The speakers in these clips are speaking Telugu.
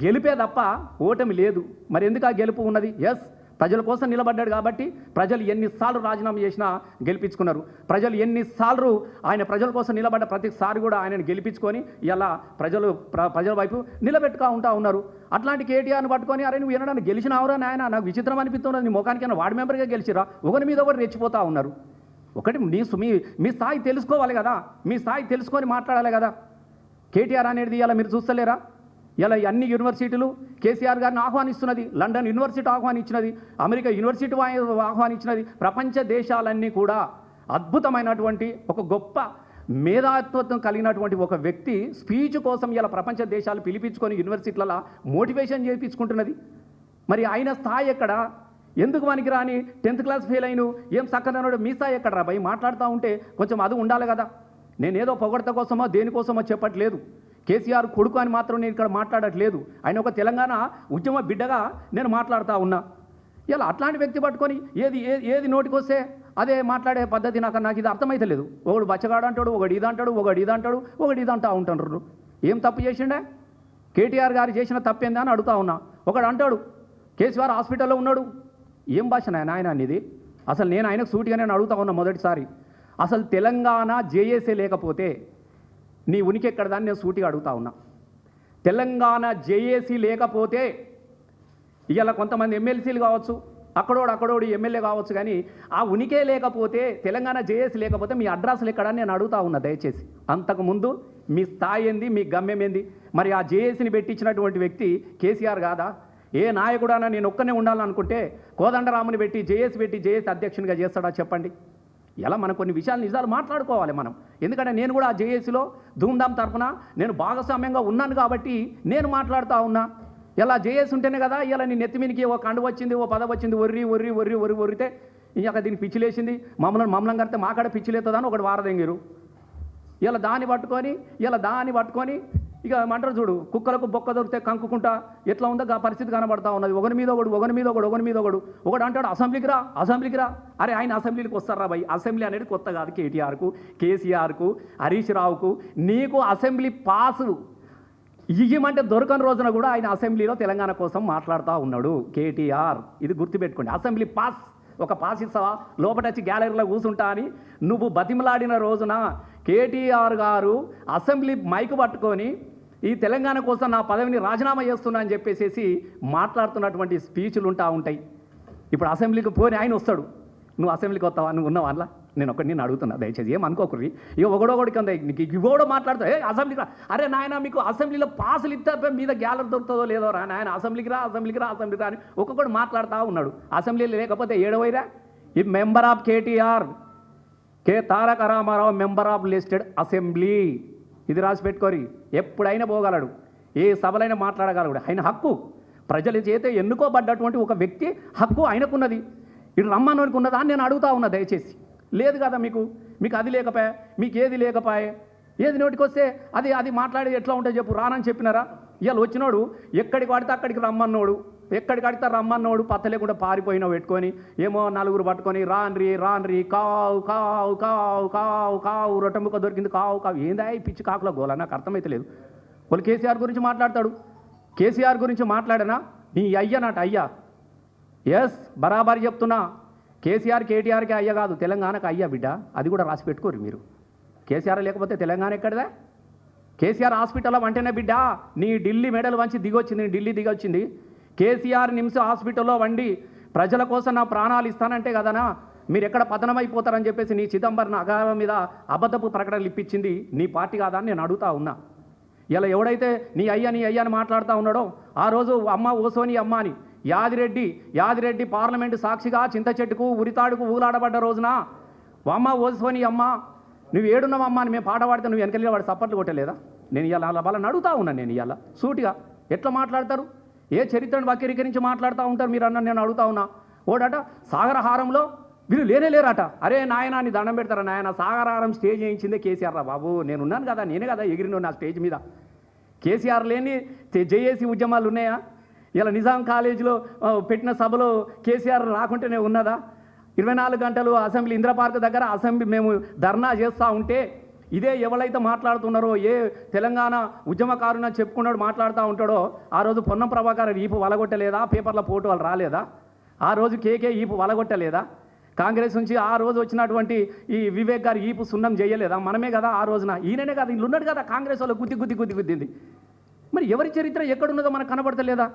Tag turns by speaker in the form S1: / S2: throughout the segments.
S1: గెలిపే తప్ప ఓటమి లేదు. మరి ఎందుకు ఆ గెలుపు ఉన్నది? ఎస్, ప్రజల కోసం నిలబడ్డాడు కాబట్టి ప్రజలు ఎన్నిసార్లు రాజీనామా చేసినా గెలిపించుకున్నారు. ప్రజలు ఎన్నిసార్లు ఆయన ప్రజల కోసం నిలబడ్డ ప్రతిసారి కూడా ఆయనను గెలిపించుకొని ఇలా ప్రజల వైపు నిలబెట్టుగా ఉన్నారు. అట్లాంటి కేటీఆర్ని పట్టుకొని అరే నువ్వు వినడానికి గెలిచినావురా నాయన, నాకు విచిత్రం అనిపిస్తున్నది, నీ ముఖానికైనా వార్డు మెంబర్గా గెలిచిరా, ఒకరి మీద ఒకటి రెచ్చిపోతూ ఉన్నారు. ఒకటి మీ స్థాయి తెలుసుకోవాలి కదా, మీ స్థాయి తెలుసుకొని మాట్లాడాలి కదా. కేటీఆర్ అనేది ఇలా మీరు చూస్తలేరా? ఇలా అన్ని యూనివర్సిటీలు కేసీఆర్ గారిని ఆహ్వానిస్తున్నది. లండన్ యూనివర్సిటీ ఆహ్వానించినది, అమెరికా యూనివర్సిటీ ఆహ్వానించినది. ప్రపంచ దేశాలన్నీ కూడా అద్భుతమైనటువంటి ఒక గొప్ప మేధాత్వం కలిగినటువంటి ఒక వ్యక్తి స్పీచ్ కోసం ఇలా ప్రపంచ దేశాలు పిలిపించుకొని యూనివర్సిటీలలో మోటివేషన్ చేయించుకుంటున్నది. మరి ఆయన స్థాయి ఎక్కడ? ఎందుకు మనకి రాని 10th క్లాస్ ఫెయిల్ అయిన ఏం చక్కదన్నాడు, మీ స్థాయి ఎక్కడ రా భయ్? మాట్లాడుతూ ఉంటే కొంచెం అది ఉండాలి కదా. నేనేదో పొగడత కోసమో దేనికోసమో చెప్పట్లేదు. కేసీఆర్ కొడుకు అని మాత్రం నేను ఇక్కడ మాట్లాడట్లేదు. ఆయన ఒక తెలంగాణ ఉద్యమ బిడ్డగా నేను మాట్లాడుతూ ఉన్నా. ఇలా అట్లాంటి వ్యక్తి పట్టుకొని ఏది నోటికి వస్తే అదే మాట్లాడే పద్ధతి నాకు ఇది అర్థమైతలేదు. ఒకడు బచ్చగాడు అంటాడు, ఒకడు ఇది అంటాడు, ఒకడు ఇది అంటాడు, ఒకడు ఇది అంటూ ఉంటున్నారు. ఏం తప్పు చేసిండే? కేటీఆర్ గారు చేసిన తప్పేందా అని అడుగుతా ఉన్నా. ఒకడు అంటాడు కేసీఆర్ హాస్పిటల్లో ఉన్నాడు. ఏం భాష ఆయన అనేది? అసలు నేను ఆయనకు సూటిగా నేను అడుగుతా ఉన్నా మొదటిసారి. అసలు తెలంగాణ జేఏసీ లేకపోతే నీ ఉనికి ఎక్కడదాన్ని నేను సూటిగా అడుగుతా ఉన్నా. తెలంగాణ జేఏసీ లేకపోతే ఇవాళ కొంతమంది ఎమ్మెల్సీలు కావచ్చు, అక్కడోడు ఎమ్మెల్యే కావచ్చు, కానీ ఆ ఉనికే లేకపోతే, తెలంగాణ జేఏసీ లేకపోతే మీ అడ్రస్లు ఎక్కడని నేను అడుగుతా ఉన్నా దయచేసి. అంతకుముందు మీ స్థాయి ఏంది, మీ గమ్యం ఏంది? మరి ఆ జేఏసీని పెట్టించినటువంటి వ్యక్తి కేసీఆర్ కాదా? ఏ నాయకుడైనా నేను ఒక్కనే ఉండాలనుకుంటే కోదండరాముని పెట్టి జేఏసీ అధ్యక్షునిగా చేస్తాడా చెప్పండి? ఇలా మనం కొన్ని విషయాలు నిజాలు మాట్లాడుకోవాలి మనం. ఎందుకంటే నేను కూడా ఆ జేఏసీలో ధూమ్ధామ్ తరఫున నేను భాగస్వామ్యంగా ఉన్నాను కాబట్టి నేను మాట్లాడుతూ ఉన్నా. ఇలా జేఏసీ ఉంటేనే కదా ఇలా నీ నెత్తిమీనికి ఓ కండు వచ్చింది, ఓ పద వచ్చింది, ఒర్రితే ఇక దీనికి పిచ్చిలేసింది, మమ్మల్ని కడితే మా కాడ పిచ్చిలేతుందని ఒకటి వారదెంగిరు. ఇలా దాన్ని పట్టుకొని ఇక ఏమంటారు చూడు, కుక్కలకు బొక్క దొరికితే కంకుకుంటా ఎట్లా ఉందో ఆ పరిస్థితి కనబడతా ఉన్నది. ఒకరి మీద ఒకడు అంటాడు అసెంబ్లీకి రా. అరే ఆయన అసెంబ్లీకి వస్తారా భయ్? అసెంబ్లీ అనేది కొత్త కాదు కేటీఆర్కు, కేసీఆర్కు, హరీష్ రావుకు. నీకు అసెంబ్లీ పాసు ఇయ్యమంటే దొరకని రోజున కూడా ఆయన అసెంబ్లీలో తెలంగాణ కోసం మాట్లాడుతూ ఉన్నాడు కేటీఆర్. ఇది గుర్తుపెట్టుకోండి. అసెంబ్లీ పాస్, ఒక పాస్ ఇస్తావా, లోపటొచ్చి గ్యాలరీలో కూర్చుంటా అని నువ్వు బతిమలాడిన రోజున కేటీఆర్ గారు అసెంబ్లీ మైకు పట్టుకొని ఈ తెలంగాణ కోసం నా పదవిని రాజీనామా చేస్తున్నా అని చెప్పేసి మాట్లాడుతున్నటువంటి స్పీచ్లు ఉంటాయి. ఇప్పుడు అసెంబ్లీకి పోని ఆయన వస్తాడు, నువ్వు అసెంబ్లీకి వస్తావా, నువ్వు ఉన్నావా? అలా నేను అడుగుతున్నా దయచేసి ఏమనుకోకర్రి. ఇక ఒకడొకడికి నీకు ఇవ్వడో మాట్లాడుతా అసెంబ్లీకి రా. అరే నాయన మీకు అసెంబ్లీలో పాసులు ఇస్తే మీద గ్యాలరీ దొరుకుతుందో లేదో రా నాయన, అసెంబ్లీకి రా అని ఒక్కొక్కడు మాట్లాడుతూ ఉన్నాడు. అసెంబ్లీలో లేకపోతే ఏడవైరా? ఈ member of KTR, K Taraka Ramarao member of listed assembly. ఇది రాసి పెట్టుకోరి. ఎప్పుడైనా పోగలడు, ఏ సభలైనా మాట్లాడగలడు. ఆయన హక్కు, ప్రజల చేత ఎన్నుకోబడ్డటువంటి ఒక వ్యక్తి హక్కు ఆయనకున్నది. ఇటు రమ్మనోనికి ఉన్నదా అని నేను అడుగుతా ఉన్నా దయచేసి. లేదు కదా మీకు అది లేకపోయా, మీకు ఏది లేకపోయే, ఏది నోటికి వస్తే అది మాట్లాడేది ఎట్లా ఉంటే చెప్పు. రానని చెప్పినారా? ఇవాళ వచ్చినోడు ఎక్కడికి పడితే అక్కడికి ఎక్కడికి అడితే రమ్మన్నోడు పత్త లేకుండా పారిపోయినా పెట్టుకొని ఏమో నలుగురు పట్టుకొని రాన్రి కావు కావు కావు కావు కావు రొట్టెముక్క దొరికింది కావు ఏందా ఈ పిచ్చి కాకుల గోల? నాకు అర్థమైతలేదు. వాళ్ళు కేసీఆర్ గురించి మాట్లాడతాడు. కేసీఆర్ గురించి మాట్లాడనా? నీ అయ్యనట అయ్యా. ఎస్, బరాబరి చెప్తున్నా. కేసీఆర్ కేటీఆర్కి అయ్య కాదు, తెలంగాణకు అయ్యా బిడ్డ. అది కూడా రాసి పెట్టుకోరు మీరు. కేసీఆర్ లేకపోతే తెలంగాణ ఎక్కడదా? కేసీఆర్ హాస్పిటల్లో వంటేనే బిడ్డ నీ ఢిల్లీ మెడల్ వంచి ఢిల్లీ దిగొచ్చింది. కేసీఆర్ నిమ్స్ హాస్పిటల్లో వండి ప్రజల కోసం నా ప్రాణాలు ఇస్తానంటే కదనా మీరు ఎక్కడ పతనమైపోతారని చెప్పేసి నీ చిదంబరం అగాధం మీద అబద్ధపు ప్రకటనలు ఇప్పించింది నీ పార్టీ కాదా అని నేను అడుగుతా ఉన్నా. ఇలా ఎవడైతే నీ అయ్యా అని మాట్లాడుతూ ఉన్నాడో ఆ రోజు అమ్మ ఓసోని అమ్మ అని యాదిరెడ్డి పార్లమెంటు సాక్షిగా చింత చెట్టుకు ఉరితాడుకు ఊలాడబడ్డ రోజున అమ్మ ఓసోని అమ్మ నువ్వు ఏడున్నావమ్మా అని మేము పాట పాడితే నువ్వు వెనకెళ్ళి వాడు సప్పట్లు కొట్టలేదా? నేను ఇలా వాళ్ళని అడుగుతా ఉన్నాను. నేను ఇలా సూటిగా ఎట్లా మాట్లాడతారు? ఏ చరిత్రను వక్రీకరించి మాట్లాడుతూ ఉంటారు మీరు అన్న నేను అడుగుతా ఉన్నా. ఓడట సాగరహారంలో వీళ్ళు లేనేలేరట. అరే నాయన నీ దండం పెడతారా నాయన, సాగరహారం స్టేజ్ చేయించిందే కేసీఆర్ రా బాబు. నేనున్నాను కదా, నేనే కదా ఎగిరిన నా స్టేజ్ మీద. కేసీఆర్ లేని జేఏసీ ఉద్యమాలు ఉన్నాయా? ఇలా నిజాం కాలేజీలో పెట్టిన సభలో కేసీఆర్ రాకుంటేనే ఉన్నదా? 24 గంటలు అసెంబ్లీ ఇంద్ర పార్క్ దగ్గర మేము ధర్నా చేస్తూ ఉంటే ఇదే ఎవరైతే మాట్లాడుతున్నారో ఏ తెలంగాణ ఉద్యమకారుని చెప్పుకున్నాడు మాట్లాడుతూ ఉంటాడో ఆ రోజు పొన్నం ప్రభాకర్ ఈపు వలగొట్టలేదా, పేపర్ల ఫోటోలు రాలేదా, ఆ రోజు కేకే ఈపు వలగొట్టలేదా, కాంగ్రెస్ నుంచి ఆ రోజు వచ్చినటువంటి ఈ వివేక్ గారు ఈపు సున్నం చేయలేదా, మనమే కదా ఆ రోజున, ఈయననే కదా ఇల్లు ఉన్నాడు కదా కాంగ్రెస్ వాళ్ళు గుద్దింది. మరి ఎవరి చరిత్ర ఎక్కడున్నదో మనకు కనబడతలేదా?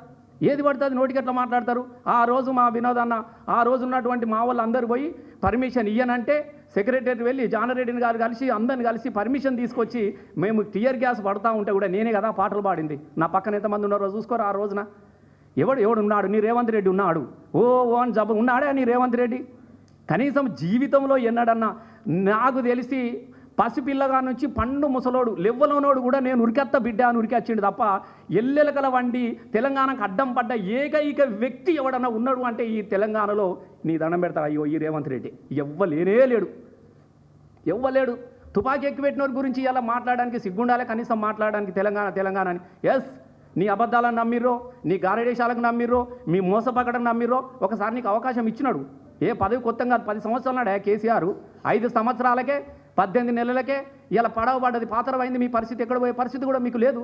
S1: ఏది పడుతుంది నోటికి ఎట్లా మాట్లాడతారు? ఆ రోజు మా వినోద్ అన్న ఆ రోజు ఉన్నటువంటి మా వాళ్ళు అందరు పోయి పర్మిషన్ ఇయ్యనంటే సెక్రటరీ వెళ్ళి జానరెడ్డిని గారు కలిసి అందరిని కలిసి పర్మిషన్ తీసుకొచ్చి మేము టియర్ గ్యాస్ పడతా ఉంటే కూడా నేనే కదా పాటలు పాడింది. నా పక్కన ఎంతమంది ఉన్నారో చూసుకోరు. ఆ రోజున ఎవడు ఉన్నాడు? నీ రేవంత్ రెడ్డి ఉన్నాడు. ఓ అని జబ్బ ఉన్నాడే నీ రేవంత్ రెడ్డి. కనీసం జీవితంలో ఎన్నడన్నా నాకు తెలిసి పసిపిల్లగా నుంచి పండు ముసలోడు లెవ్వలోనోడు కూడా నేను ఉరికెత్త బిడ్డ అని ఉరికొచ్చిండు తప్ప ఎల్లెలకల వండి తెలంగాణకు అడ్డం పడ్డ ఏకైక వ్యక్తి ఎవడన్నా ఉన్నాడు అంటే ఈ తెలంగాణలో నీ దండం పెడతారు అయ్యో ఈ రేవంత్ రెడ్డి. ఎవ్వలేడు. తుపాకీ ఎక్కిపెట్టినోరి గురించి ఇలా మాట్లాడడానికి సిగ్గుండాలే కనీసం మాట్లాడడానికి తెలంగాణ అని. ఎస్, నీ అబద్ధాలను నమ్మిర్రో, నీ గారడేశాలకు నమ్మిర్రో, మీ మోసపకడం నమ్మిర్రో ఒకసారి నీకు అవకాశం ఇచ్చినాడు. ఏ పదవి కొత్తగా 10 సంవత్సరాలు నాడే కేసీఆర్ 5 సంవత్సరాలకే 18 నెలలకే ఇలా పడవబడ్డది పాతరమైంది. మీ పరిస్థితి ఎక్కడ పోయే పరిస్థితి కూడా మీకు లేదు.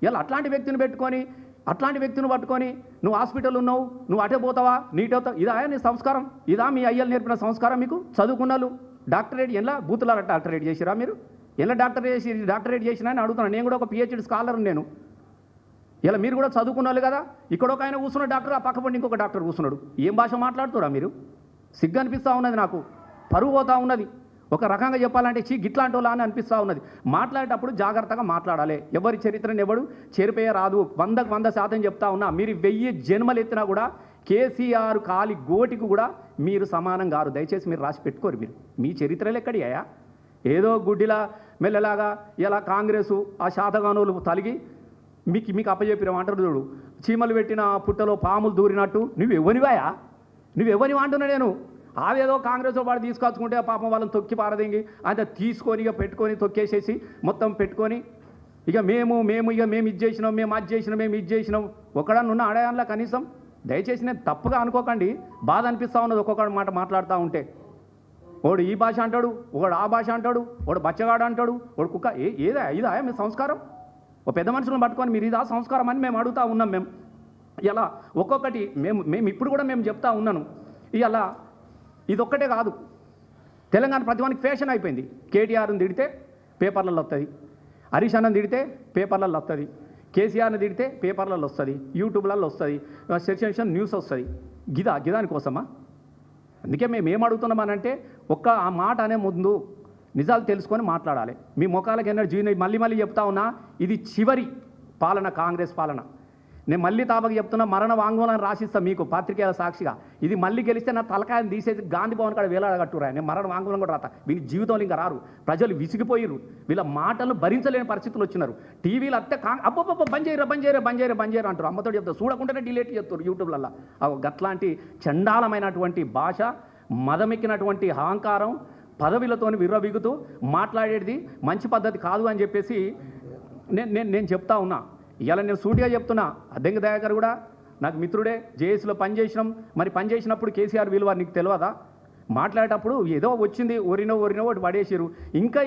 S1: ఇలా అట్లాంటి వ్యక్తిని పట్టుకొని నువ్వు హాస్పిటల్ ఉన్నావు, నువ్వు అటే పోతావా నీటవుతావు, ఇదా నీ సంస్కారం? ఇదా మీ అయ్యలు నేర్పిన సంస్కారం? మీకు చదువుకున్నాను డాక్టరేట్ ఎలా బూతుల డాక్టరేట్ చేసిరా మీరు? ఎలా డాక్టరేట్ చేసినా అని అడుగుతున్నాను. నేను కూడా ఒక పిహెచ్డి స్కాలర్. నేను ఇలా మీరు కూడా చదువుకున్నారు కదా. ఇక్కడ ఒక ఆయన కూర్చున్న డాక్టర్, ఆ పక్కపండి ఇంకొక డాక్టర్ కూర్చున్నాడు. ఏం భాష మాట్లాడుతురా మీరు? సిగ్గు అనిపిస్తూ ఉన్నది నాకు, పరువు పోతూ ఉన్నది. ఒక రకంగా చెప్పాలంటే గిట్లాంటి వాళ్ళ అని అనిపిస్తూ ఉన్నది. మాట్లాడేటప్పుడు జాగ్రత్తగా మాట్లాడాలి. ఎవరి చరిత్రను ఎవడు చెరిపేయ రాదు. 100% చెప్తా ఉన్నా. మీరు 1000 జన్మలు ఎత్తినా కూడా కేసీఆర్ కాలి గోటికి కూడా మీరు సమానం కారు. దయచేసి మీరు రాసి పెట్టుకోరు. మీరు మీ చరిత్రలు ఎక్కడియా? ఏదో గుడ్డిలా మెల్లలాగా ఇలా కాంగ్రెసు ఆ శాతగానులు తలిగి మీకు అప్పచెప్పిన అంటారు చూడు, చీమలు పెట్టిన పుట్టలో పాములు దూరినట్టు నువ్వెవనివా అంటున్నా నేను. అదేదో కాంగ్రెస్ వాడు తీసుకొచ్చుకుంటే పాపం వాళ్ళని తొక్కి పారదింగి అంత తీసుకొని ఇక పెట్టుకొని తొక్కేసేసి మొత్తం పెట్టుకొని ఇక మేము ఇది చేసినాం ఒకడన్నున్న ఆడయాన్లా కనీసం. దయచేసి నేను తప్పుగా అనుకోకండి, బాధ అనిపిస్తూ ఉన్నది ఒక్కొక్కటి మాట మాట్లాడుతూ ఉంటే. వాడు ఈ భాష అంటాడు, ఒకడు ఆ భాష అంటాడు, వాడు బచ్చగాడు అంటాడు, వాడు కుక్క. ఇదా మీ సంస్కారం? ఓ పెద్ద మనుషులను పట్టుకొని మీరు ఇదా సంస్కారం అని మేము అడుగుతూ ఉన్నాం. మేము ఇలా ఒక్కొక్కటి మేము ఇప్పుడు కూడా మేము చెప్తా ఉన్నాను. ఇలా ఇదొక్కటే కాదు, తెలంగాణ ప్రతివానికి ఫ్యాషన్ అయిపోయింది. కేటీఆర్ని తిడితే పేపర్లలో వస్తుంది, హరీష్ అన్నని తిడితే పేపర్లలో వస్తుంది, కేసీఆర్ని తిడితే పేపర్లలో వస్తుంది, యూట్యూబ్లలో వస్తుంది, సెన్సేషన్ న్యూస్ వస్తుంది. గిదాని కోసమా? అందుకే మేము ఏం అడుగుతున్నామనంటే ఆ మాట అనే ముందు నిజాలు తెలుసుకొని మాట్లాడాలి. మీ ముఖాలకు ఎన్నడూ మళ్ళీ చెప్తా ఉన్నా, ఇది చివరి పాలన కాంగ్రెస్ పాలన. నేను మళ్ళీ తాపకి చెప్తున్నా, మరణ వాంగ్మూలాన్ని రాసిస్తాను మీకు పాత్రికేయుల సాక్షిగా. ఇది మళ్ళీ గెలిస్తే నా తలకాయని తీసేసి గాంధీ భవన్ కాడ వేలాడగట్టురా. నేను మరణ వాంగ్మూలం కూడా రాత. వీళ్ళ జీవితంలో ఇంకా రారు. ప్రజలు విసిగిపోయిర్రు. వీళ్ళ మాటలు భరించలేని పరిస్థితులు వచ్చినారు. టీవీలు అత్తే అబ్బో బంద్ చేయరు అంటారు. అమ్మతో చెప్తారు, చూడకుండానే డిలీట్ చేస్తారు యూట్యూబ్లలో. గట్లాంటి చండాలమైనటువంటి భాష, మదమెక్కినటువంటి అహంకారం, పదవిలతో విర్రబిగుతూ మాట్లాడేది మంచి పద్ధతి కాదు అని చెప్పేసి నేను చెప్తా ఉన్నా. ఇలా నేను సూటిగా చెప్తున్నా. అద్దెంకి దయాకర్ కూడా నాకు మిత్రుడే, జేఏసీలో పనిచేసినాం. మరి పనిచేసినప్పుడు కేసీఆర్ విలువ నీకు తెలియదా? మాట్లాడేటప్పుడు ఏదో వచ్చింది ఒరినో ఒకటి పడేసారు. ఇంకా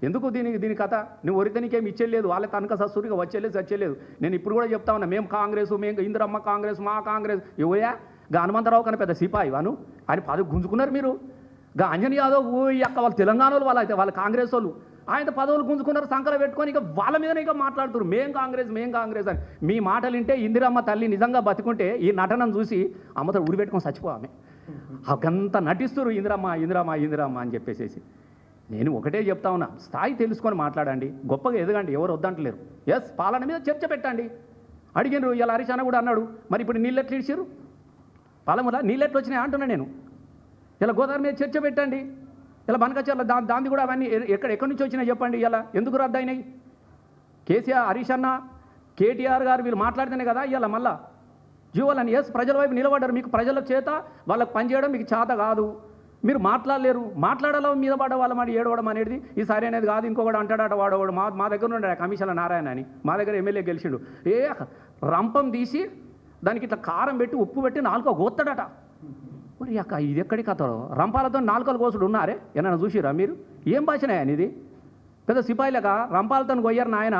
S1: ఎందుకు దీని కథ? నువ్వు ఒరితే నీకేమి ఇచ్చేయలేదు, వాళ్ళ తనక సస్సూరిగా వచ్చేలేదు. నేను ఇప్పుడు కూడా చెప్తా ఉన్నా, మేము కాంగ్రెస్, మేము ఇందిరమ్మ కాంగ్రెస్, మా కాంగ్రెస్. ఎవయా హనుమంతరావు కన్నా పెద్ద సిపాయి వాను ఆయన పదవి గుంజుకున్నారు మీరు. అంజనీ యాదవ్ వాళ్ళ తెలంగాణలో వాళ్ళ కాంగ్రెస్ వాళ్ళు ఆయన పదవులు గుంజుకున్నారు, సంకల పెట్టుకొని ఇక వాళ్ళ మీదనే ఇక మాట్లాడుతున్నారు మేం కాంగ్రెస్ అని. మీ మాటలు వింటే ఇందిరమ్మ తల్లి నిజంగా బతుకుంటే ఈ నటనను చూసి అమ్మతో ఉరి పెట్టుకొని చచ్చిపోవామె. అకంతా నటిస్తున్నారు ఇందిరమ్మ అని చెప్పేసి. నేను ఒకటే చెప్తా ఉన్నా, స్థాయి తెలుసుకొని మాట్లాడండి, గొప్పగా ఎదగండి, ఎవరు వద్దంటలేరు. ఎస్, పాలన మీద చర్చ పెట్టండి. అడిగినారు ఇలా హరీష్ అన్న కూడా అన్నాడు, మరి ఇప్పుడు నీళ్ళెట్లు ఇచ్చారు? పాలముల నీళ్ళెట్లు వచ్చినాయి అంటున్నా నేను. ఇలా గోదావరి మీద చర్చ పెట్టండి. ఇలా బనకచర్ల దాంది కూడా అవన్నీ ఎక్కడి నుంచి వచ్చినాయి చెప్పండి. ఇలా ఎందుకు రద్దు అయినాయి? కేసీఆర్, హరీష్ అన్న, కేటీఆర్ గారు వీళ్ళు మాట్లాడితేనే కదా ఇలా మళ్ళా జీవోలని. ఎస్, ప్రజల వైపు నిలబడ్డారు. మీకు ప్రజల చేత వాళ్ళకి పనిచేయడం మీకు చేత కాదు, మీరు మాట్లాడలేరు. మాట్లాడాలో మీద పడ్డ వాళ్ళ మాట ఏడవడం అనేది ఈ సరి అనేది కాదు. ఇంకొకటి అంటాడట వాడవాడు మా దగ్గర ఉండే కమిషన్ల నారాయణ అని, మా దగ్గర ఎమ్మెల్యే గెలిచిండు. రంపం తీసి దానికి ఇట్లా కారం పెట్టి ఉప్పు పెట్టి 4 గోత్తడట. మరి అక్క ఇది ఎక్కడి కథ? రంపాలతో 4 కోసుడు ఉన్నారే, ఏమైనా చూసిరా మీరు? ఏం భాషనే అని ఇది? పెద్ద సిపాయిలుగా రంపాలతో కొయ్యారు నాయన,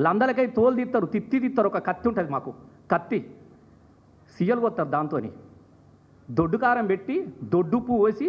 S1: లందలకై తోలు తీస్తారు, తిత్తి తీస్తారు. ఒక కత్తి ఉంటుంది మాకు, కత్తి సీయలు కొత్తారు, దాంతో దొడ్డు కారం పెట్టి దొడ్డు పువ్వు వేసి